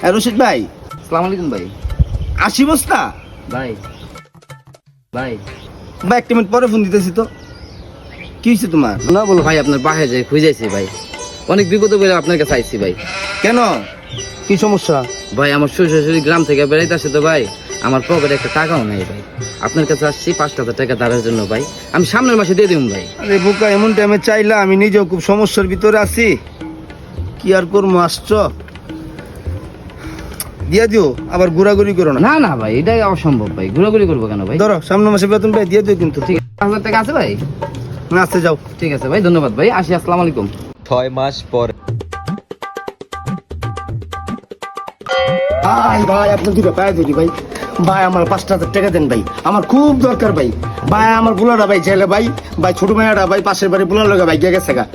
রশিদ ভাই, আসসালামু আলাইকুম ভাই। 80 বস্তা? ভাই ভাই ভাই একটা মিনিট পরে ফোন দিতেছি তো। কি হয়েছে তোমার? না বলো ভাই, আপনার বাসায় যাই খুঁজেছি ভাই, অনেক বিপদে বলে আপনার কাছে আইছি ভাই। কেন, কি সমস্যা? ভাই আমার শ্বশুর গ্রাম থেকে বেড়াইতে আসে তো ভাই, আমার পকেটে একটা টাকাও নাই ভাই। আপনার কাছে আসছি 5,000 টাকা ধারের জন্য ভাই, আমি সামনের মাসে দিয়ে দিব ভাই। আরে বোকা, এমন টাইমে চাইলা? আমি নিজেও খুব সমস্যার ভিতরে আছি, কি আর করবো, আসছো দিয়া দিও, আবার ঘোরাঘুরি করো না। না না ভাই, এটাই অসম্ভব ভাই, ঘোরাঘুরি করবো কেন ভাই? ধরো সামনের মাসে বেতন পাই দিয়ে দিও কিন্তু। ঠিক আছে, 5,000 টাকা আছে ভাই? না, আসতে যাও। ঠিক আছে ভাই, ধন্যবাদ ভাই, আসি, আসসালামু আলাইকুম। 6 মাস পরে। ভাই ভাই, আপনার দুটো পায়ে ধরি ভাই। ভাই আমার 5,000 টাকা দেন ভাই, আমার খুব দরকার ভাই। ভাই আমার বুলাটা ভাই ছেলে ভাই, ভাই ছোট মায়াটা ভাই পাশের বাড়ি বুলার লোক ভাই গিয়ে গেছে গা।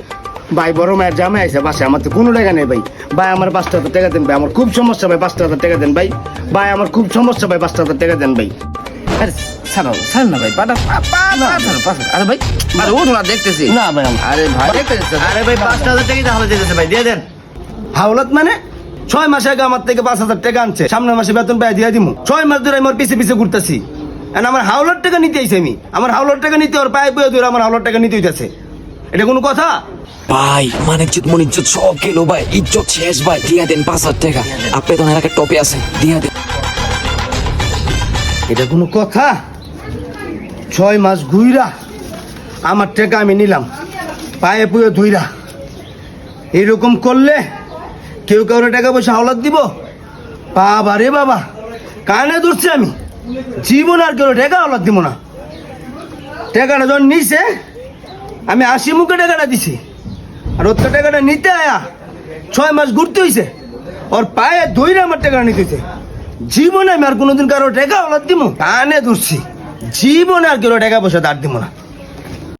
ভাই বড় মায়ের জামাই আছে বাসে, আমার তো কোনো টাকা নেই ভাই। ভাই আমার 5,000 টাকা দেন ভাই, আমার খুব সমস্যা ভাই, 5,000 টাকা দেন ভাই। ভাই আমার খুব সমস্যা ভাই, 5,000 টাকা দেন ভাই। আরে ছাড়ো ছাড় না ভাই, আরে ভাই, আরে ও না দেখতেছি। না ভাই আরে ভাই দেখতেছি। আরে ভাই 5,000 টাকাই তাহলে দিতেছে ভাই, দিয়ে দেন। হাওলাত মানে 6 মাস আগে আমার থেকে 5,000 টাকা আনছে, সামনের মাসে বেতন পাই দিয়ে দিমু। 6 মাস ধরে আমার পিছে পিছে ঘুরতেছি, আমার হাওলার টাকা নিতে আইছি আমি। আমার হাওলার টাকা নিতে ওর পায়ে বয়ে ধরে আমার হাওলার টাকা নিতে হইতেছে, এটা কোনো কথা? ভাই মানিজ্জত মনিজ্জত সব গেল ভাই, ইজ্জত শেষ ভাই, দিয়া দেন 5,000 টাকা। আপনি তো এলাকার টপে আছে, দিয়া দেন। এটা কোনো কথা? 6 মাস ঘুইরা আমার টাকা আমি নিলাম, পায়ে পুয়ে ধুইরা। এরকম করলে কেউ কারো টাকা পয়সা হাওলাত দিব? বাবা রে বাবা, কানে ধরছি আমি, জীবন আর কেউ টাকা হাওলাত দিব না। টাকাটা যখন নিছে, আমি 80 মুখে টাকাটা দিছি, আর ওর তো টাকাটা নিতে আয়া 6 মাস ঘুরতে হইছে, ওর পায়ে ধইরা আমার টাকাটা নিতে হইছে। জীবনে আমি আর কোনোদিন কারো টাকা হাওলাত দিব? কানে ধরছি, জীবনে আর কেউ টাকা পয়সা ধার দিব না।